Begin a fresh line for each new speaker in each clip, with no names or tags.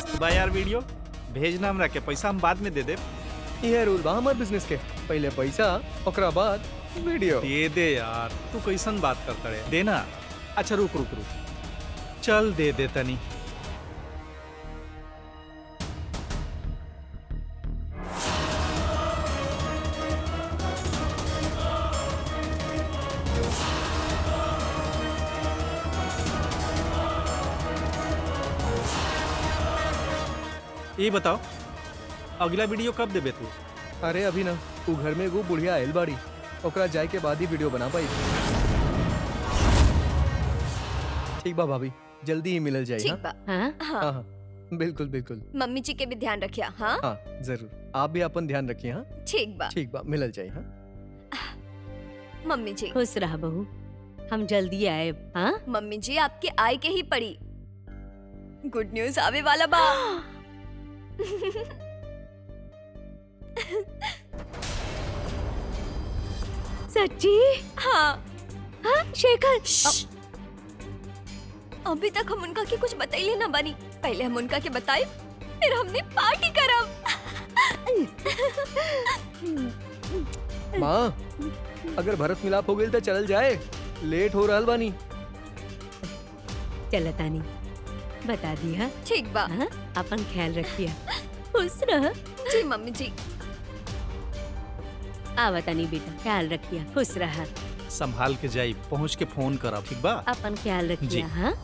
मस्त बा यार वीडियो। भेजना हमरा के, पैसा हम बाद में दे दे।
ये रूल बा हमार बिजनेस के, पहले पैसा ओकरा बाद वीडियो।
दे दे यार, तू कैसन बात करता रे? देना। अच्छा रुक रुक रुक, चल दे दे तनी। ये बताओ अगला वीडियो कब देबे तू?
अरे अभी ना, तू घर में एगो बुढ़िया आयल बाड़ी, ओकरा जाए के बाद ही वीडियो बना पाई। ठीक बा भाभी, जल्दी ही मिलल जाए।
ठीक बा। हाँ?
हाँ हाँ बिल्कुल बिल्कुल।
मम्मी जी के भी ध्यान रखिया। हाँ
हाँ जरूर, आप भी अपन ध्यान रखिए। हाँ
ठीक बा।
ठीक बा, मिलल जाए। हाँ
मम्मी जी।
खुश रह बहू, हम जल्दी आए। हाँ
मम्मी जी आपके आय के ही पड़ी, गुड न्यूज आवे वाला बा।
सच्ची?
हाँ
हाँ शेखर।
अभी तक हम उनका के कुछ बताइले ना बनी, पहले हम उनका के बताए फिर हमने पार्टी करब।
माँ, अगर भरत मिलाप हो गई तो चल जाए, लेट हो रहल बानी।
चल तानी बता दी। हाँ
ठीक बा।
हाँ अपन ख्याल रखिए, खुश रह।
जी मम्मी जी।
आवतानी बेटा, ख्याल रखिए, खुश रह।
संभाल के जाई, पहुँच के फोन करब। ठीक बा?
अपन ख्याल
जी।
रखिए। हाँ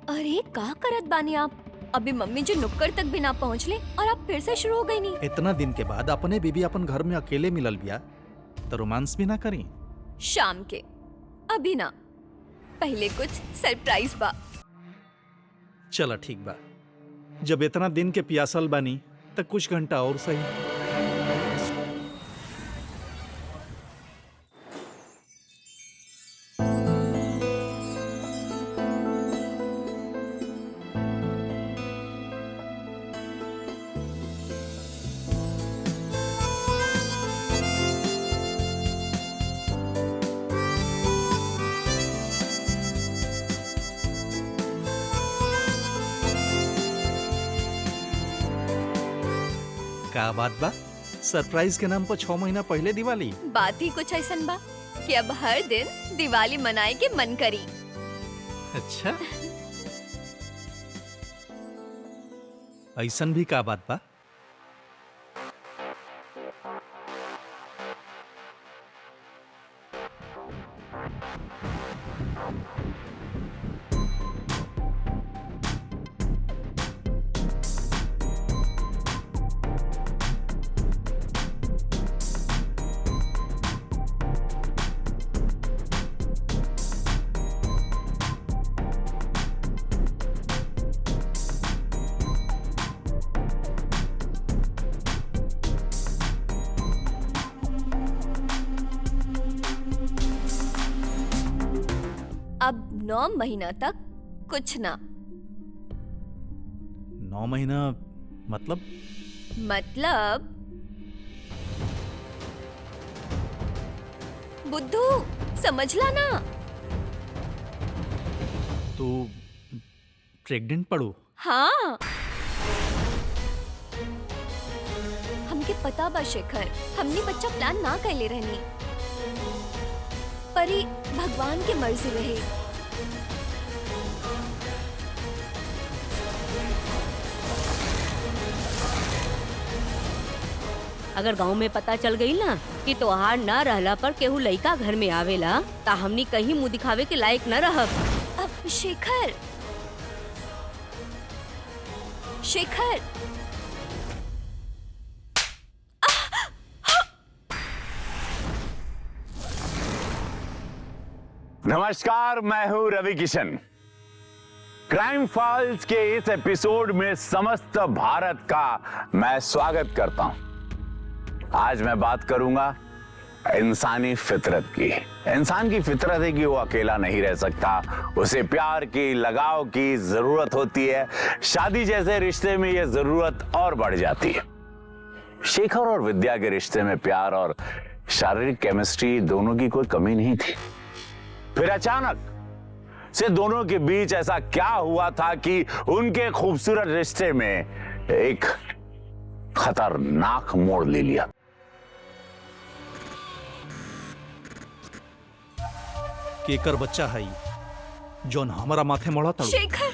अरे का करत बानी आप? अभी मम्मी जी नुक्कड़ तक भी ना पहुँचले और आप फिर से शुरू हो गई नी।
इतना दिन के बाद अपने बेबी अपन घर में अकेले मिलल बिया, तो रोमांस भी ना करी?
शाम के, अभी ना, पहले कुछ सरप्राइज बा।
चला ठीक बा, जब इतना दिन के पियासल बानी तो कुछ घंटा और सही। का बात बा? सरप्राइज के नाम पर 6 महीना पहले दिवाली?
बात ही कुछ ऐसन बा कि अब हर दिन दिवाली मनाए के मन करी।
अच्छा, ऐसन भी का बात बा?
अब 9 महीना तक कुछ ना।
9 महीना मतलब?
मतलब बुद्धू, समझला ना?
तू प्रेग्नेंट पड़ू?
हाँ, हमके पता बा शेखर, हमने बच्चा प्लान ना कैले रहनी, पर ई भगवान के मर्जी रहे।
अगर गांव में पता चल गई ना कि तोहार न रहला पर केहू लइका घर में आवेला, ता हमनी कहीं मुंह दिखावे के लायक न रहब।
अब शेखर, शेखर,
नमस्कार, मैं हूं रवि किशन। क्राइम फाइल्स के इस एपिसोड में समस्त भारत का मैं स्वागत करता हूं। आज मैं बात करूंगा इंसानी फितरत की। इंसान की फितरत है कि वो अकेला नहीं रह सकता, उसे प्यार की, लगाव की जरूरत होती है। शादी जैसे रिश्ते में ये जरूरत और बढ़ जाती है। शेखर और विद्या के रिश्ते में प्यार और शारीरिक केमिस्ट्री दोनों की कोई कमी नहीं थी। फिर अचानक से दोनों के बीच ऐसा क्या हुआ था कि उनके खूबसूरत रिश्ते में एक खतरनाक मोड़ ले लिया।
केकर बच्चा है जोन हमारा माथे मोड़ा तड़ो।
शेखर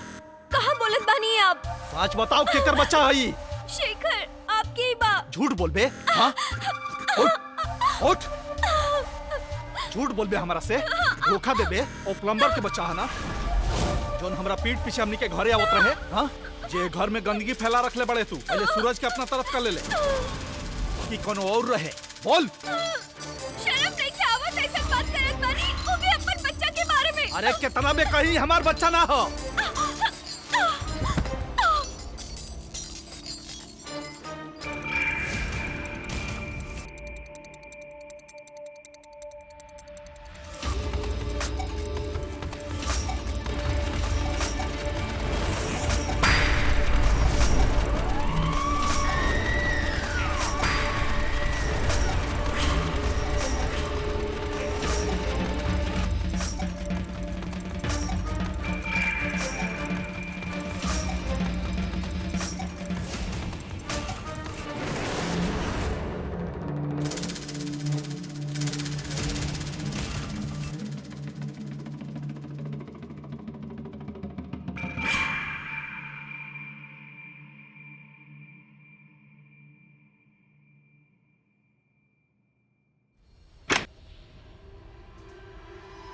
कहाँ बोलत बानी आप?
सच बताओ केकर बच्चा है?
शेखर आपके ही बा।
झूठ बोल बे। हाँ? उठ झूठ बोल बे हमारा से, धोखा दे बे। और प्लम्बर के बच्चा है ना जोन हमरा पीठ पीछे हमनी के घरे आवत रहे। हाँ? जे घर में गंदगी फैला रखले बड़े तू, पहले सूरज के अपना तरफ कर ले कि कोनो और रहे। बोल।
शर्म नहीं क्या आवत ऐसा बात करत बानी, वो भी अपन बच्चा के बारे में।
अरे कितना बे कहीं हमार बच्चा ना हो।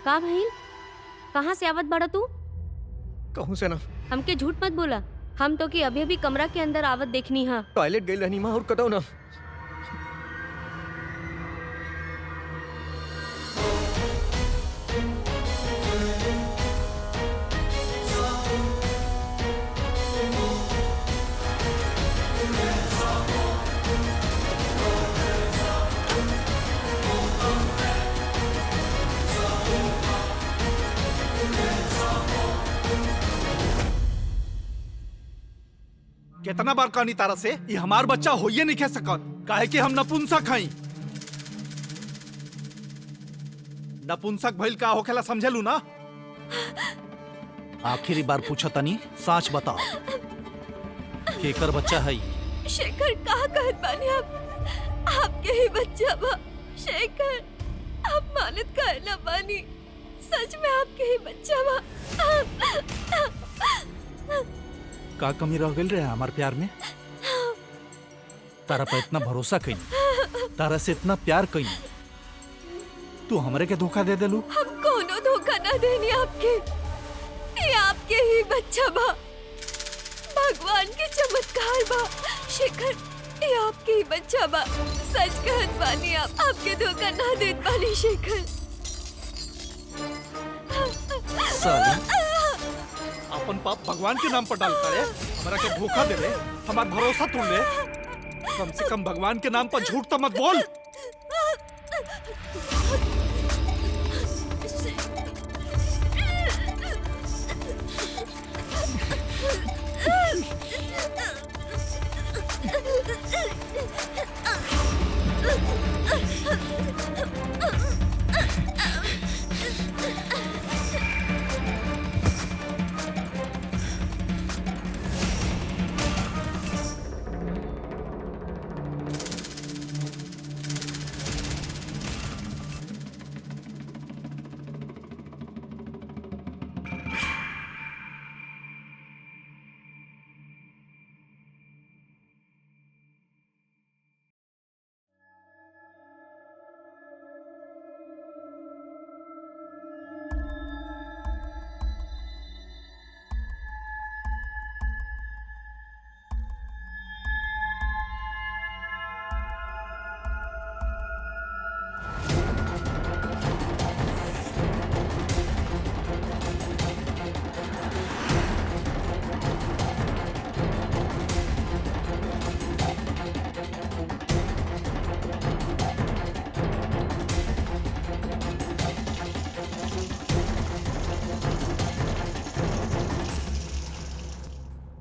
का भइल? कहाँ से आवत बड़ा तू?
कहूँ से ना,
हमके झूठ मत बोला। हम तो कि अभी अभी कमरा के अंदर आवत देखनी है।
टॉयलेट गई रहनी माँ और कटाओ ना।
कितना बार कहानी तारा से ये हमार बच्चा होइए नहीं कह सकत, काहे कि हम नपुंसक हई। नपुंसक भइल का होखेला समझलू ना? आखिरी बार पूछा तनी, सच बताओ केकर बच्चा है?
शेखर कहाँ कहत बानी आप? आपके ही बच्चा बा। शेखर आप मानत काहे ना बानी? सच में आपके ही बच्चा बा।
का कमी रह गई रहे हमार प्यार में? तारा पे इतना भरोसा कई, तारा से इतना प्यार कई, तू हमरे के धोखा दे देलू।
हम कोनो धोखा ना देनी आपके, ये आपके ही बच्चा बा। भगवान के चमत्कार बा। शेखर ये आपके ही बच्चा बा। सच कहत बानी आप, आपके धोखा ना देत बानी शेखर।
साली अपन पाप भगवान के नाम पर डाल करे, हमारा के धोखा दे रहे, हमार भरोसा तोड़ ले। कम से कम भगवान के नाम पर झूठ तो मत बोल।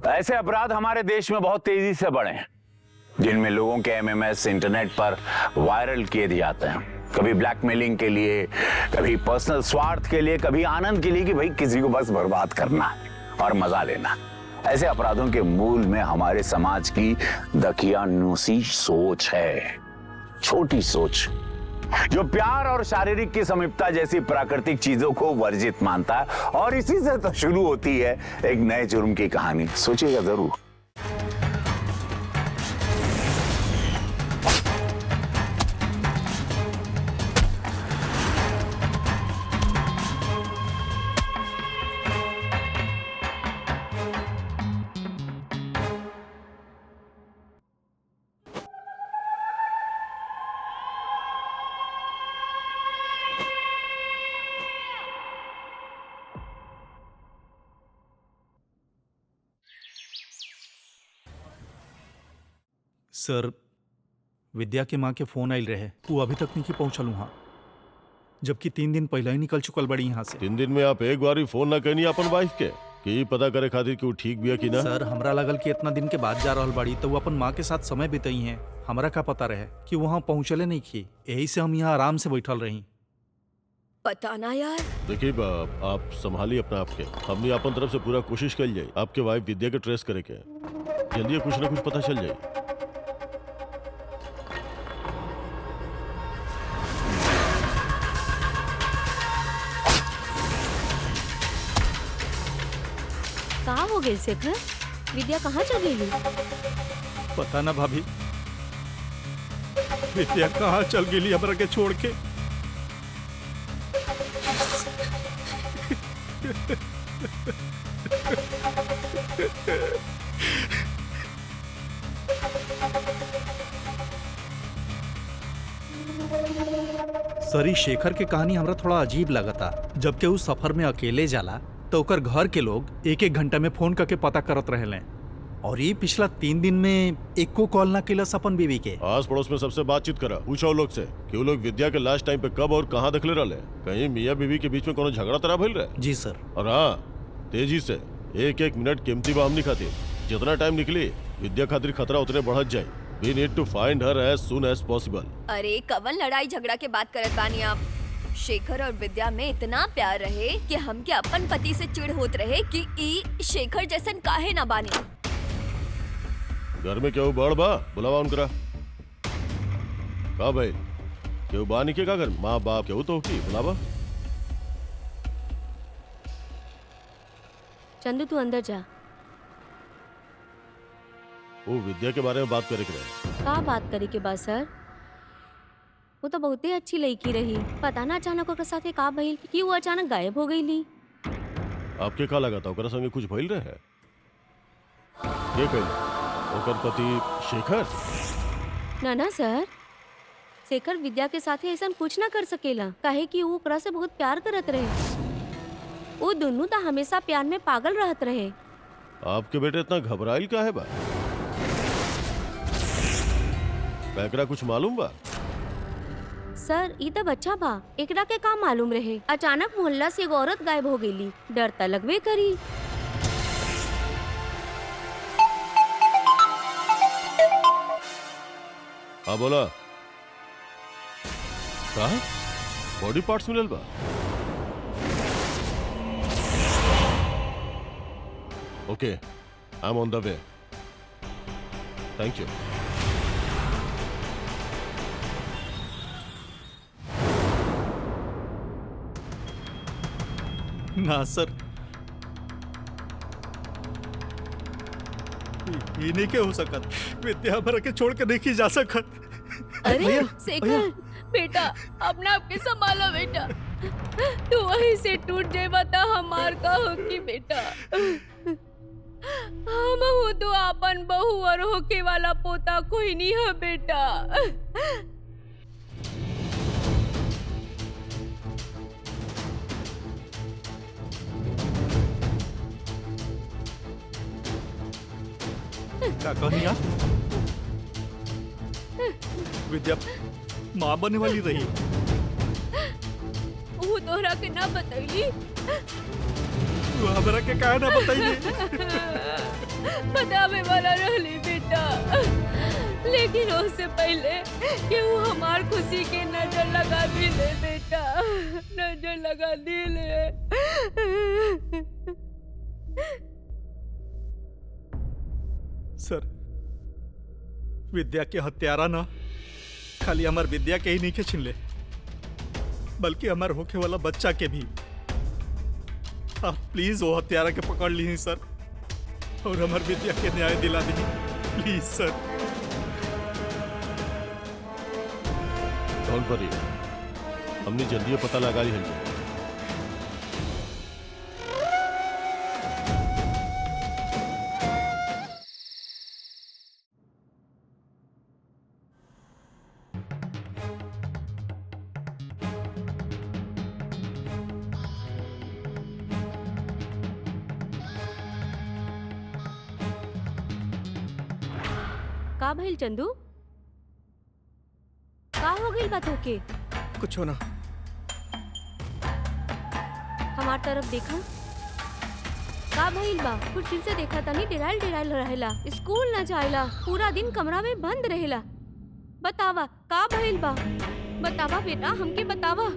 ऐसे अपराध हमारे देश में बहुत तेजी से बढ़े हैं, जिनमें लोगों के एमएमएस इंटरनेट पर वायरल किए जाते हैं। कभी ब्लैकमेलिंग के लिए, कभी पर्सनल स्वार्थ के लिए, कभी आनंद के लिए कि भाई किसी को बस बर्बाद करना है और मजा लेना। ऐसे अपराधों के मूल में हमारे समाज की दकियानूसी सोच है, छोटी सोच, जो प्यार और शारीरिक की समीपता जैसी प्राकृतिक चीजों को वर्जित मानता है। और इसी से तो शुरू होती है एक नए जुर्म की कहानी। सोचिएगा जरूर।
सर, विद्या के माँ के फोन आयल रहे, वो अभी तक नहीं पहुंचल वहाँ, जबकि 3 दिन पहले ही निकल चुकल बड़ी यहाँ से।
3 दिन में आप एक बार भी फोन ना करनी अपन वाइफ के कि पता करे खातिर कि वो ठीक भी है कि ना।
सर, हमरा लगल कि इतना दिन के बाद जा रहल बड़ी तो वो अपन माँ के साथ समय बिताई हैं। हमरा का पता रहे कि वहाँ पहुँचले नहीं की, यही से हम यहाँ आराम से बैठल रही।
पता ना यार।
देखिए आप संभालिए अपना आपके, हमने अपन तरफ से पूरा कोशिश कर जाए आपके वाइफ विद्या के ट्रेस करे के, जल्दी कुछ ना कुछ पता चल जाए।
कहाँ हो गई शेखर? विद्या कहाँ चल गई?
पता ना भाभी, विद्या कहाँ चल गई हमरा के छोड़ के। सरी, शेखर के कहानी हमरा थोड़ा अजीब लगता। जबकि उस सफर में अकेले जाला तो ओकर घर के लोग 1-1 घंटा में फोन करके पता करत रहेले, और ये पिछला 3 दिन में एको कॉल ना केलस अपन बीवी के।
आस पड़ोस में सबसे बातचीत करा, पूछो लोग से कि वो लोग विद्या के लास्ट टाइम पे कब और कहाँ देखले रहले, कहीं मियाँ बीवी के बीच में कोनो झगड़ा तरा भइल रहे।
जी सर।
और हाँ, तेजी से 1-1 मिनट कीमती बा हमनी खातिर, जितना टाइम निकली विद्या खातिर खतरा उतने बढ़त जाए। We need to find her as soon as possible।
अरे कवन लड़ाई झगड़ा के बात करत बानी आप? शेखर और विद्या में इतना प्यार रहे कि हमके अपन पति से चिढ़ होत रहे कि ई शेखर जैसन काहे ना बानी।
घर में क्यों बड़ बा, बुलावा उनकरा। का भाई क्यों बानी के का घर, माँ बाप क्यों तो की बुलावा।
चंदू तू अंदर जा।
वो विद्या के बारे में बात करे के रहे।
का बात करे के बाद सर? वो तो बहुत ही अच्छी लड़की रही, पता ना अचानक ओकर साथे का भइल कि वो अचानक गायब हो गईली।
आपके का लगा था ओकरा संगे कुछ भइल रहे है? ये कही ओकर पति शेखर?
ना सर, शेखर विद्या के साथे ऐसा कुछ ना कर सकेला, काहे कि वो ओकरा से बहुत प्यार करत रहे। वो दोनों तो हमेशा प्यार में पागल रहत रहे।
आपके बेटे इतना घबराइल का है बा? एकरा कुछ मालूम बा?
सर, ई तो बच्चा बा, एकरा के का मालूम रहे। अचानक मोहल्ला से एगो औरत गायब हो गईली, डर त लगबे करी।
हाँ बोला, कहा बॉडी पार्ट्स मिलल बा? Okay, I am on the way, thank you.
ना सर, ये नहीं के हो सकत। विद्या भर के छोड़ के नहीं जा सकत।
अरे शेखर बेटा, अपना आपके संभालो बेटा, तू वहीं से टूट जाए तो हमार का होगी बेटा। हम हो तो अपन बहू और होके वाला पोता कोई नहीं है बेटा।
क्या कहनी आप? विद्या माँ बनने वाली रही।
वो तोहरा के ना बतैली।
तू हमरा के काहे ना बताइए?
बतावे वाला रहली बेटा, लेकिन उससे पहले कि वो हमार खुशी के नजर लगा दिले बेटा, नजर लगा दिले।
सर, विद्या के हत्यारा ना खाली हमार विद्या के ही नहीं के छीन ले, बल्कि हमार होके वाला बच्चा के भी। आप प्लीज वो हत्यारा के पकड़ ली सर, और हमार विद्या के न्याय दिला दी प्लीज सर।
डोंट वरी, हमने जल्दी पता लगा ली है।
का भइल चंदू? का हो गई बात होके?
कुछ हो ना।
हमार तरफ देखा, का भइल बा? कुछ दिन से देखा तनी डेराइल डेराइल रहेला, स्कूल न जाइला, पूरा दिन कमरा में बंद रहेला। बतावा का भइल बा? बतावा बेटा, हमके बतावा।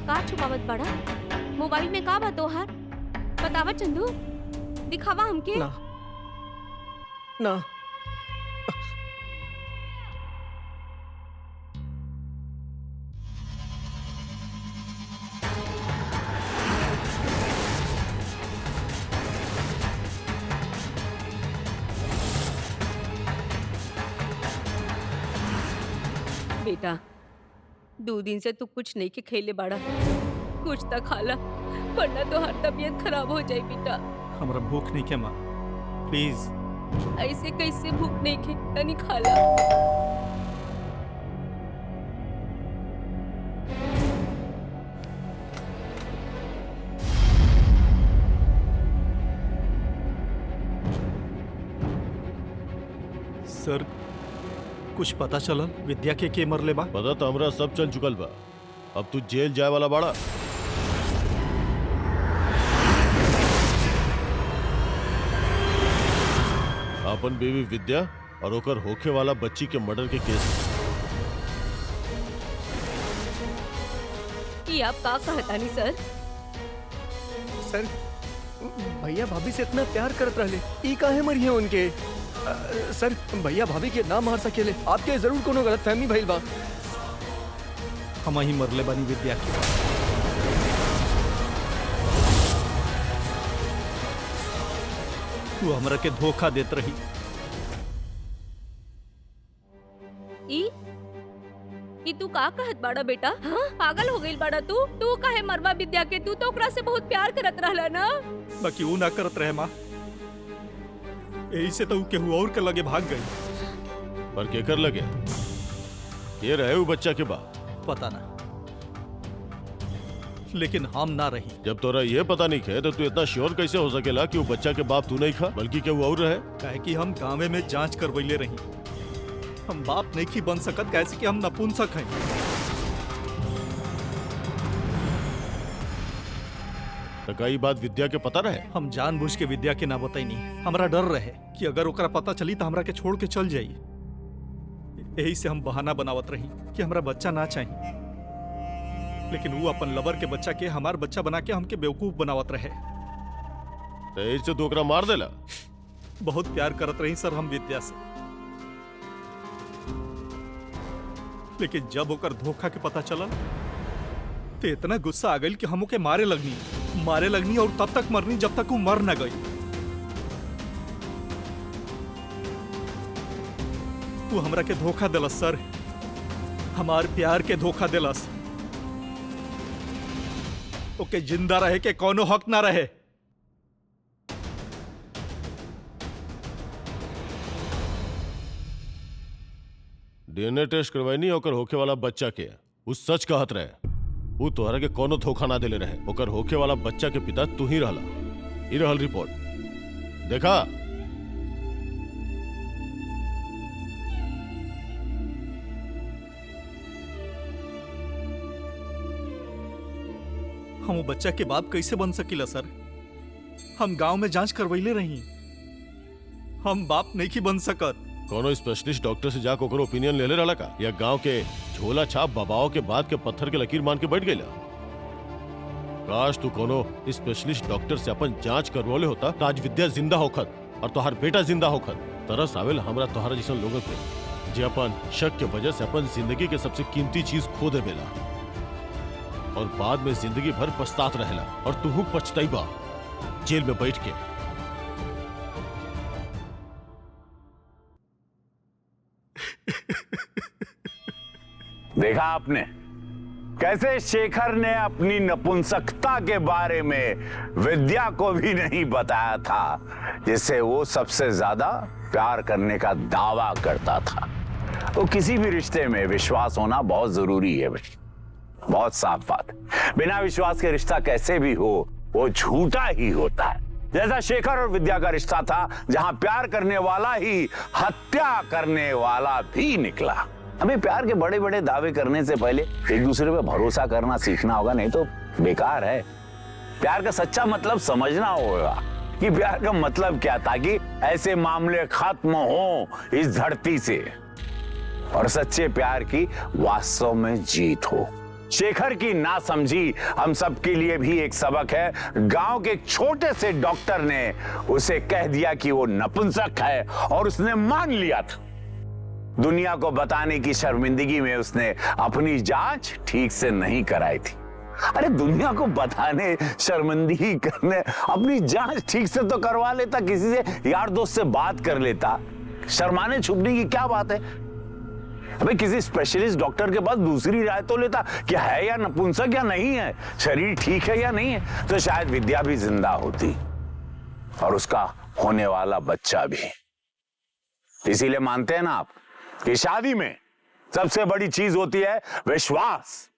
का छुपावत बड़ा? मोबाइल में का बा तोहार? बतावा चंदू, दिखावा हमके।
ना ना,
बेटा, 2 दिन से तू कुछ नहीं के खेले बाड़ा, कुछ तो खाला, वरना तो हर तबीयत खराब हो जाए बेटा।
हमरा भूख नहीं के माँ, प्लीज।
ऐसे कैसे भूख नहीं के? तनी खाला।
सर, कुछ पता चला विद्या के मरले बा?
पता तो हमरा सब चल चुकल बा, अब तू जेल जाए वाला बाड़ा। अपन बीवी विद्या और ओकर होखे वाला बच्ची के मर्डर के केस।
ये आप का कहतानी सर?
सर भैया भाभी से इतना प्यार करत रहले, ई काहे मरिए उनके? सर भैया भाभी के ना मार सकेले, आपके जरूर कोनो गलत फहमी भइल बा।
हम ही मरले बानी विद्या के। तू हमरा के धोखा देत रही।
ई तू का कहत बाड़ा बेटा? हाँ? पागल हो गई बाड़ा तू? तू काहे मरवा विद्या के? तू तो ओकरा से बहुत प्यार करत रहला ना?
बाकी वो ना करत रहे माँ, यही से तो केहू और के लगे भाग गई।
पर के कर लगे? ये रहे वो बच्चा के बाप?
पता ना, लेकिन हम ना रही।
जब तोरा ये पता नहीं खे तो तू इतना श्योर कैसे हो सकेला कि वो बच्चा के बाप तू नहीं खा बल्कि के वो और रहे?
काहे कि हम गाँव में जांच करवैले रही। हम बाप नहीं की बन सकत, कैसे कि हम नपुंसक हैं।
तो कई बात विद्या के पता रहे?
हम जानबूझ के विद्या के ना बताई नहीं, हमरा डर रहे कि अगर ओकरा पता चली तो हमरा के छोड़ के चल जाई। यही से हम बहाना बनावत रही कि हमरा बच्चा ना चाहिए, लेकिन वो अपन लवर के बच्चा के हमार बच्चा बना के हमके बेवकूफ बनावत रहे।
तो इससे तो ओकरा मार देला?
बहुत प्यार करत रही सर हम विद्या से, लेकिन जब ओकर धोखा के पता चला तो इतना गुस्सा आ गई कि हम ओके मारे लगनी और तब तक मरनी जब तक वो मर न गई। वो हमरा के धोखा दिलस सर, हमार प्यार के धोखा दिलस। ओके जिंदा रहे के कोनो हक ना रहे।
डीएनए टेस्ट करवाई ओकर होखे वाला बच्चा के, उस सच कहत रहे। वो तोहरा के कोनो धोखा ना देले रहे। ओकर होखे वाला बच्चा के पिता तू ही रहला। ई रहल रिपोर्ट, देखा?
हम वो बच्चा के बाप कैसे बन सकीला सर? हम गांव में जांच करवैले रही, हम बाप नहीं की बन सकत।
कोनो स्पेशलिस्ट डॉक्टर से जाकर ओकर ओपिनियन ले रहला का, या गांव के झोला छाप बाबाओं के बाद के पत्थर के लकीर मान के बैठ गया? काश तू कोनो स्पेशलिस्ट डॉक्टर से अपन जांच करवले होता तो आज विद्या जिंदा होखत और तोहार बेटा जिंदा होखत। तरस आवेल हमरा तोहरा जैसन लोगों पे जे अपन शक के वजह से अपन जिंदगी के सबसे कीमती चीज खो देवेला और बाद में जिंदगी भर पछतात रहेला, और तू पछताइबा जेल में बैठ के।
देखा आपने कैसे शेखर ने अपनी नपुंसकता के बारे में विद्या को भी नहीं बताया था, जिससे वो सबसे ज्यादा प्यार करने का दावा करता था। तो किसी भी रिश्ते में विश्वास होना बहुत जरूरी है भाई, बहुत साफ बात। बिना विश्वास के रिश्ता कैसे भी हो वो झूठा ही होता है। जैसा शेखर और विद्या का रिश्ता था, जहां प्यार करने वाला ही हत्या करने वाला भी निकला। हमें प्यार के बड़े बड़े दावे करने से पहले एक दूसरे पे भरोसा करना सीखना होगा, नहीं तो बेकार है। प्यार का सच्चा मतलब समझना होगा कि प्यार का मतलब क्या, ताकि ऐसे मामले खत्म हो इस धरती से और सच्चे प्यार की वास्तव में जीत हो। शेखर की नासमझी हम सबके लिए भी एक सबक है। गांव के एक छोटे से डॉक्टर ने उसे कह दिया कि वो नपुंसक है और उसने मान लिया था। दुनिया को बताने की शर्मिंदगी में उसने अपनी जांच ठीक से नहीं कराई थी। अरे दुनिया को बताने, शर्मिंदगी करने, अपनी जांच ठीक से तो करवा लेता, किसी से यार दोस्त से बात कर लेता। शर्माने छुपने की क्या बात है? अबे किसी स्पेशलिस्ट डॉक्टर के पास दूसरी राय तो लेता कि है या नपुंसक या नहीं है, शरीर ठीक है या नहीं है, तो शायद विद्या भी जिंदा होती और उसका होने वाला बच्चा भी। इसीलिए मानते हैं ना आप कि शादी में सबसे बड़ी चीज होती है विश्वास।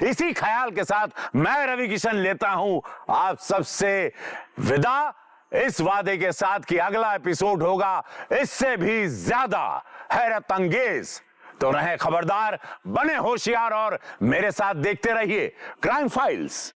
इसी ख्याल के साथ मैं रवि किशन लेता हूं आप सबसे विदा, इस वादे के साथ कि अगला एपिसोड होगा इससे भी ज्यादा हैरत अंगेज। तो रहें खबरदार, बने होशियार और मेरे साथ देखते रहिए क्राइम फाइल्स।